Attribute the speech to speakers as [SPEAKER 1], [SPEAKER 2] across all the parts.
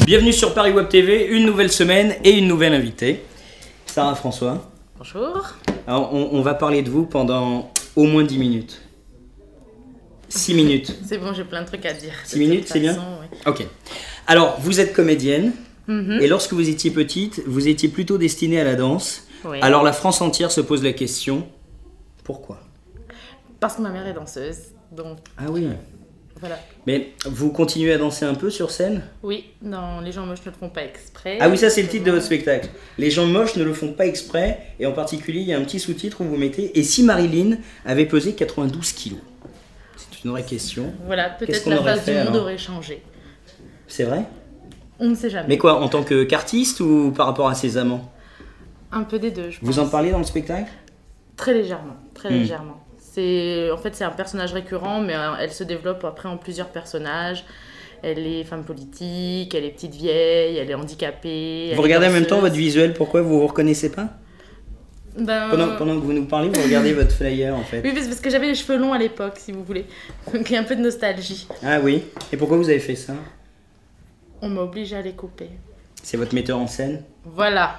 [SPEAKER 1] Bienvenue sur Paris Web TV, une nouvelle semaine et une nouvelle invitée. Sarah François.
[SPEAKER 2] Bonjour.
[SPEAKER 1] Alors, on va parler de vous pendant au moins 10 minutes. 6 minutes.
[SPEAKER 2] C'est bon, j'ai plein de trucs à dire.
[SPEAKER 1] 6 minutes, c'est bien?
[SPEAKER 2] Oui.
[SPEAKER 1] Ok. Alors, vous êtes comédienne et lorsque vous étiez petite, vous étiez plutôt destinée à la danse.
[SPEAKER 2] Oui.
[SPEAKER 1] Alors, la France entière se pose la question, pourquoi?
[SPEAKER 2] Parce que ma mère est danseuse, donc
[SPEAKER 1] Ah oui.
[SPEAKER 2] voilà.
[SPEAKER 1] Mais vous continuez à danser un peu sur scène?
[SPEAKER 2] Oui, non, les gens moches ne le font pas exprès.
[SPEAKER 1] Ah oui, ça c'est le titre de votre spectacle. Les gens moches ne le font pas exprès, et en particulier il y a un petit sous-titre où vous mettez « Et si Marilyn avait pesé 92 kilos ?» C'est une vraie question.
[SPEAKER 2] Voilà,
[SPEAKER 1] Qu'est-ce
[SPEAKER 2] peut-être
[SPEAKER 1] qu'on
[SPEAKER 2] la
[SPEAKER 1] aurait
[SPEAKER 2] face
[SPEAKER 1] fait,
[SPEAKER 2] du monde
[SPEAKER 1] alors
[SPEAKER 2] aurait changé.
[SPEAKER 1] C'est vrai?
[SPEAKER 2] On ne sait jamais.
[SPEAKER 1] Mais quoi, en tant qu'artiste ou par rapport à ses amants?
[SPEAKER 2] Un peu des deux, je pense.
[SPEAKER 1] Vous en parlez dans le spectacle?
[SPEAKER 2] Très légèrement, très légèrement. En fait, c'est un personnage récurrent, mais elle se développe après en plusieurs personnages. Elle est femme politique, elle est petite vieille, elle est handicapée.
[SPEAKER 1] Vous regardez en même temps votre visuel, pourquoi vous vous reconnaissez pas? Pendant que vous nous parlez, vous regardez votre flyer en fait.
[SPEAKER 2] Oui, parce que j'avais les cheveux longs à l'époque, si vous voulez. Donc il y a un peu de nostalgie.
[SPEAKER 1] Ah oui? Et pourquoi vous avez fait ça?
[SPEAKER 2] On m'a obligée à les couper.
[SPEAKER 1] C'est votre metteur en scène?
[SPEAKER 2] Voilà.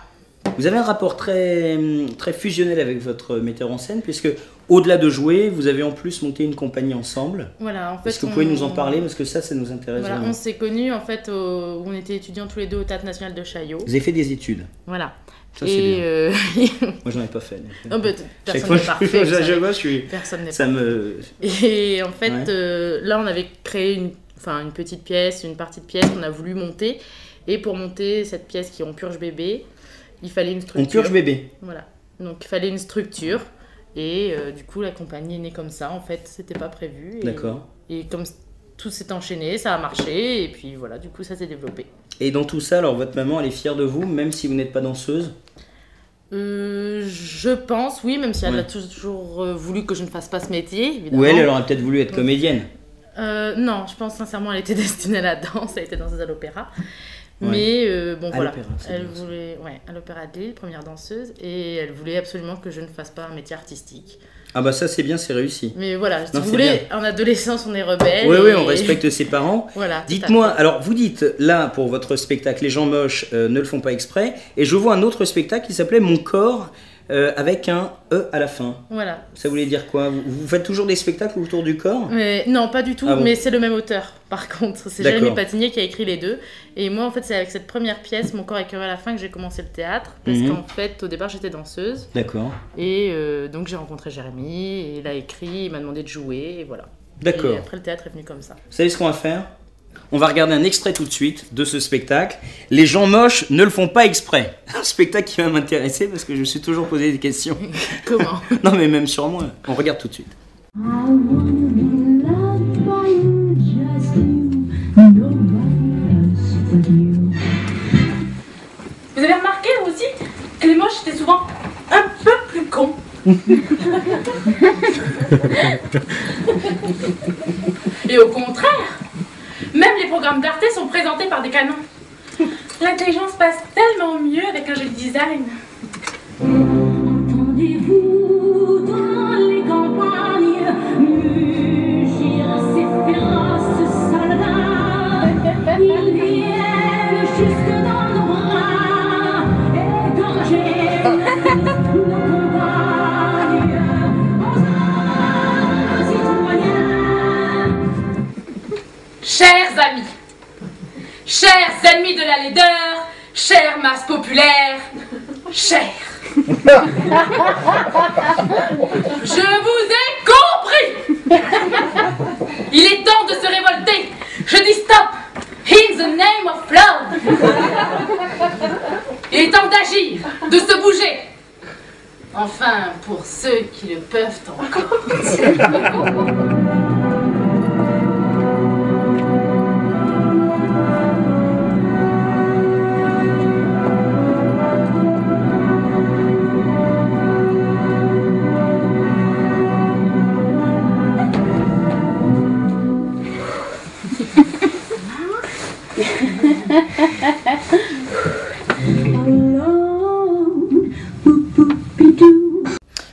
[SPEAKER 1] Vous avez un rapport très fusionnel avec votre metteur en scène, puisque au-delà de jouer, vous avez en plus monté une compagnie ensemble.
[SPEAKER 2] Voilà, en fait.
[SPEAKER 1] Est-ce que vous pouvez nous en parler, parce que ça nous intéresse
[SPEAKER 2] voilà,
[SPEAKER 1] vraiment.
[SPEAKER 2] on s'est connus en fait, où on était étudiants tous les deux au Théâtre National de Chaillot.
[SPEAKER 1] Vous avez fait des études?
[SPEAKER 2] Voilà.
[SPEAKER 1] Ça, c'est
[SPEAKER 2] bien.
[SPEAKER 1] Moi, j'en ai pas fait.
[SPEAKER 2] Non, mais
[SPEAKER 1] Chaque
[SPEAKER 2] personne
[SPEAKER 1] fois,
[SPEAKER 2] n'est parfait.
[SPEAKER 1] je suis...
[SPEAKER 2] Personne n'est
[SPEAKER 1] Ça
[SPEAKER 2] parfait.
[SPEAKER 1] me...
[SPEAKER 2] Et en fait,
[SPEAKER 1] Ouais.
[SPEAKER 2] là, on avait créé une petite pièce, une partie de pièce qu'on a voulu monter. Et pour monter cette pièce qui est On Purge Bébé, il fallait une structure.
[SPEAKER 1] On purge bébé.
[SPEAKER 2] Voilà. Donc il fallait une structure. Et du coup, la compagnie est née comme ça. En fait, c'était pas prévu.
[SPEAKER 1] D'accord.
[SPEAKER 2] Et comme tout s'est enchaîné, ça a marché. Et puis voilà, du coup, ça s'est développé.
[SPEAKER 1] Et dans tout ça, alors votre maman, elle est fière de vous, même si vous n'êtes pas danseuse?
[SPEAKER 2] Je pense, oui, même si elle
[SPEAKER 1] Ouais.
[SPEAKER 2] a toujours voulu que je ne fasse pas ce métier, évidemment.
[SPEAKER 1] Ou elle aurait peut-être voulu être comédienne?
[SPEAKER 2] Non, je pense sincèrement elle était destinée à la danse, elle était danseuse à l'opéra.
[SPEAKER 1] Ouais.
[SPEAKER 2] Mais bon,
[SPEAKER 1] À
[SPEAKER 2] voilà.
[SPEAKER 1] l'opéra, c'est
[SPEAKER 2] Elle
[SPEAKER 1] bien ça.
[SPEAKER 2] voulait, ouais, à l'opéra de Lille, première danseuse, et elle voulait absolument que je ne fasse pas un métier artistique.
[SPEAKER 1] Ah bah ça c'est bien, c'est réussi.
[SPEAKER 2] Mais voilà, si
[SPEAKER 1] Non,
[SPEAKER 2] vous
[SPEAKER 1] c'est
[SPEAKER 2] voulez,
[SPEAKER 1] bien.
[SPEAKER 2] en adolescence, on est rebelle.
[SPEAKER 1] Oui, oui,
[SPEAKER 2] et-
[SPEAKER 1] on respecte ses parents.
[SPEAKER 2] Voilà. tout à
[SPEAKER 1] Dites-moi,
[SPEAKER 2] fait.
[SPEAKER 1] alors vous dites là pour votre spectacle, les gens moches ne le font pas exprès, et je vois un autre spectacle qui s'appelait Mon corps avec un E à la fin.
[SPEAKER 2] Voilà.
[SPEAKER 1] Ça voulait dire quoi? Vous faites toujours des spectacles autour du corps?
[SPEAKER 2] Mais, non, pas du tout,
[SPEAKER 1] Ah bon?
[SPEAKER 2] mais c'est le même auteur, par contre. C'est
[SPEAKER 1] D'accord.
[SPEAKER 2] Jérémy Patinier qui a écrit les deux. Et moi, en fait, c'est avec cette première pièce, Mon corps écœuré à la fin, que j'ai commencé le théâtre. Parce
[SPEAKER 1] Mhm.
[SPEAKER 2] qu'en fait, au départ, j'étais danseuse.
[SPEAKER 1] D'accord.
[SPEAKER 2] Et donc, j'ai rencontré Jérémy, et il a écrit, il m'a demandé de jouer, et voilà.
[SPEAKER 1] D'accord.
[SPEAKER 2] Et après, le théâtre est venu comme ça.
[SPEAKER 1] Vous savez ce qu'on va faire? On va regarder un extrait tout de suite de ce spectacle. Les gens moches ne le font pas exprès. Un spectacle qui va m'intéresser parce que je me suis toujours posé des questions.
[SPEAKER 2] Comment?
[SPEAKER 1] Non mais même sur moi. On regarde tout de suite.
[SPEAKER 3] I wanna be loved by you, just you, nobody else but you.
[SPEAKER 4] Vous avez remarqué vous aussi que les moches étaient souvent un peu plus cons. Et au contraire, même les programmes d'Arte sont présentés par des canons. L'intelligence passe tellement mieux avec un joli design.
[SPEAKER 3] Entendez-vous dans les campagnes mugir ces féroces soldats? Ils viennent jusque dans nos bras, égorger nos compagnes. Aux citoyens.
[SPEAKER 4] Chers ennemis de la laideur, chère masse populaire, chers. Je vous ai compris. Il est temps de se révolter. Je dis stop. In the name of love. Il est temps d'agir, de se bouger. Enfin, pour ceux qui le peuvent encore.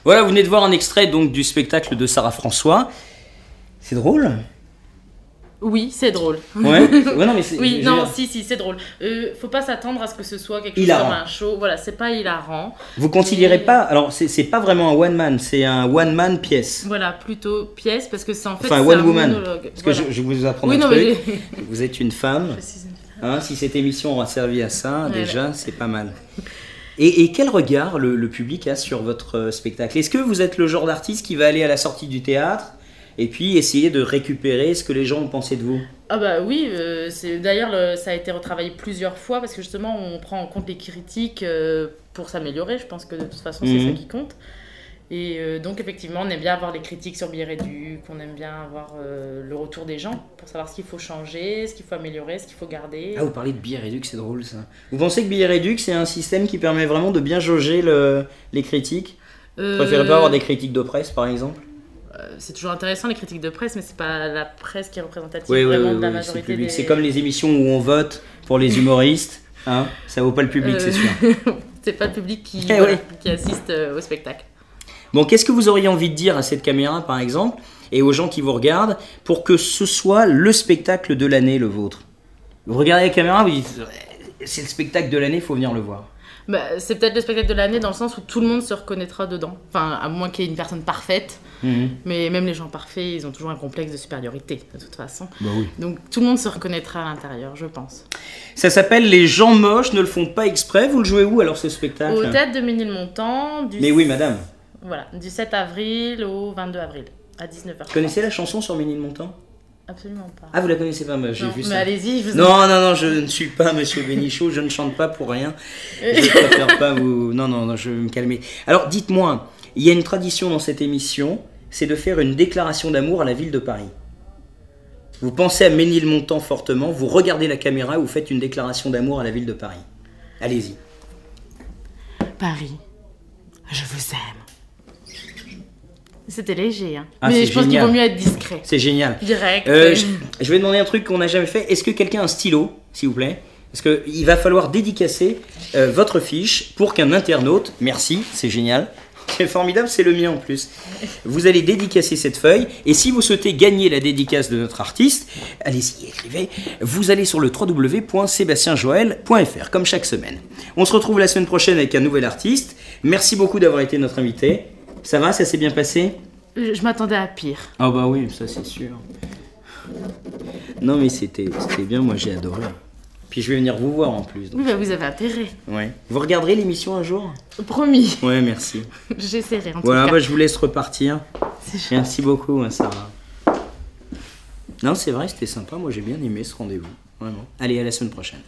[SPEAKER 1] Voilà, vous venez de voir un extrait donc du spectacle de Sarah François. C'est drôle?
[SPEAKER 2] Oui, c'est drôle.
[SPEAKER 1] Ouais, ouais, non, mais c'est.
[SPEAKER 2] Oui,
[SPEAKER 1] je veux
[SPEAKER 2] non,
[SPEAKER 1] dire,
[SPEAKER 2] si, c'est drôle. Faut pas s'attendre à ce que ce soit quelque chose
[SPEAKER 1] Hilarant.
[SPEAKER 2] comme un show. Voilà, c'est pas hilarant.
[SPEAKER 1] Vous considérez
[SPEAKER 2] Mais-
[SPEAKER 1] pas. Alors, c'est pas vraiment un one-man, c'est un one-man pièce.
[SPEAKER 2] Voilà, plutôt pièce, parce que c'est en fait
[SPEAKER 1] Enfin,
[SPEAKER 2] c'est
[SPEAKER 1] one
[SPEAKER 2] un
[SPEAKER 1] woman.
[SPEAKER 2] monologue.
[SPEAKER 1] Parce que
[SPEAKER 2] Voilà.
[SPEAKER 1] je vous apprends
[SPEAKER 2] Oui,
[SPEAKER 1] un
[SPEAKER 2] non,
[SPEAKER 1] truc.
[SPEAKER 2] mais
[SPEAKER 1] Vous êtes une femme.
[SPEAKER 2] je suis une-
[SPEAKER 1] Hein, si cette émission aura servi à ça,
[SPEAKER 2] Ouais,
[SPEAKER 1] déjà, c'est pas mal. Et quel regard le public a sur votre spectacle? Est-ce que vous êtes le genre d'artiste qui va aller à la sortie du théâtre et puis essayer de récupérer ce que les gens ont pensé de vous?
[SPEAKER 2] Ah bah oui, d'ailleurs ça a été retravaillé plusieurs fois parce que justement on prend en compte les critiques pour s'améliorer. Je pense que de toute façon c'est ça qui compte. Et donc effectivement on aime bien avoir les critiques sur Billet Réduc, on aime bien avoir le retour des gens pour savoir ce qu'il faut changer, ce qu'il faut améliorer, ce qu'il faut garder.
[SPEAKER 1] Ah, vous parlez de Billet Réduc, c'est drôle ça. Vous pensez que Billet Réduc, c'est un système qui permet vraiment de bien jauger les critiques? Vous préférez pas avoir des critiques de presse, par exemple?
[SPEAKER 2] C'est toujours intéressant les critiques de presse, mais c'est pas la presse qui est représentative vraiment de la
[SPEAKER 1] c'est
[SPEAKER 2] majorité
[SPEAKER 1] public.
[SPEAKER 2] des...
[SPEAKER 1] C'est comme les émissions où on vote pour les humoristes. Hein, ça vaut pas le public, c'est sûr.
[SPEAKER 2] C'est pas le public qui,
[SPEAKER 1] Eh
[SPEAKER 2] voilà,
[SPEAKER 1] oui.
[SPEAKER 2] qui assiste au spectacle.
[SPEAKER 1] Bon, qu'est-ce que vous auriez envie de dire à cette caméra, par exemple, et aux gens qui vous regardent, pour que ce soit le spectacle de l'année, le vôtre? Vous regardez la caméra, vous dites, c'est le spectacle de l'année, il faut venir le voir.
[SPEAKER 2] Bah, c'est peut-être le spectacle de l'année dans le sens où tout le monde se reconnaîtra dedans. Enfin, à moins qu'il y ait une personne parfaite. Mais même les gens parfaits, ils ont toujours un complexe de supériorité, de toute façon.
[SPEAKER 1] Bah oui.
[SPEAKER 2] Donc tout le monde se reconnaîtra à l'intérieur, je pense.
[SPEAKER 1] Ça s'appelle Les gens moches ne le font pas exprès. Vous le jouez où alors ce spectacle?
[SPEAKER 2] Au théâtre de Ménilmontant,
[SPEAKER 1] Mais oui, madame.
[SPEAKER 2] Voilà, du 7 avril au 22 avril, à 19h.
[SPEAKER 1] Vous connaissez la chanson sur Ménilmontant?
[SPEAKER 2] Absolument pas.
[SPEAKER 1] Ah, vous la connaissez pas? Moi, j'ai
[SPEAKER 2] Non,
[SPEAKER 1] vu
[SPEAKER 2] mais
[SPEAKER 1] ça.
[SPEAKER 2] allez-y, je vous
[SPEAKER 1] Non, non, non, je ne suis pas Monsieur Bénichou, je ne chante pas pour rien. Je préfère pas vous... Non, non, non, je vais me calmer. Alors, dites-moi, il y a une tradition dans cette émission, c'est de faire une déclaration d'amour à la ville de Paris. Vous pensez à Ménilmontant fortement, vous regardez la caméra et vous faites une déclaration d'amour à la ville de Paris. Allez-y.
[SPEAKER 2] Paris, je vous aime. C'était léger, hein.
[SPEAKER 1] Ah,
[SPEAKER 2] Mais
[SPEAKER 1] c'est
[SPEAKER 2] je pense qu'il
[SPEAKER 1] génial.
[SPEAKER 2] vaut mieux être discret.
[SPEAKER 1] C'est génial.
[SPEAKER 2] Direct.
[SPEAKER 1] Je vais demander un truc qu'on n'a jamais fait. Est-ce que quelqu'un a un stylo, s'il vous plaît? Parce qu'il va falloir dédicacer votre fiche pour qu'un internaute, merci, c'est génial, c'est formidable, c'est le mien en plus. Vous allez dédicacer cette feuille et si vous souhaitez gagner la dédicace de notre artiste, allez-y, écrivez. Vous allez sur le www.sebastienjoel.fr comme chaque semaine. On se retrouve la semaine prochaine avec un nouvel artiste. Merci beaucoup d'avoir été notre invité. Ça va, ça s'est bien passé?
[SPEAKER 2] Je m'attendais à pire.
[SPEAKER 1] Ah bah oui, ça c'est sûr. Non mais c'était bien, moi j'ai adoré. Puis je vais venir vous voir en plus. donc.
[SPEAKER 2] Oui, bah vous avez intérêt.
[SPEAKER 1] Ouais. Vous regarderez l'émission un jour?
[SPEAKER 2] Promis.
[SPEAKER 1] Ouais, merci.
[SPEAKER 2] J'essaierai en
[SPEAKER 1] Voilà,
[SPEAKER 2] tout cas.
[SPEAKER 1] bah, je vous laisse repartir.
[SPEAKER 2] C'est gentil.
[SPEAKER 1] Merci beaucoup, hein, Sarah. Non, c'est vrai, c'était sympa. Moi j'ai bien aimé ce rendez-vous. Vraiment. Allez, à la semaine prochaine.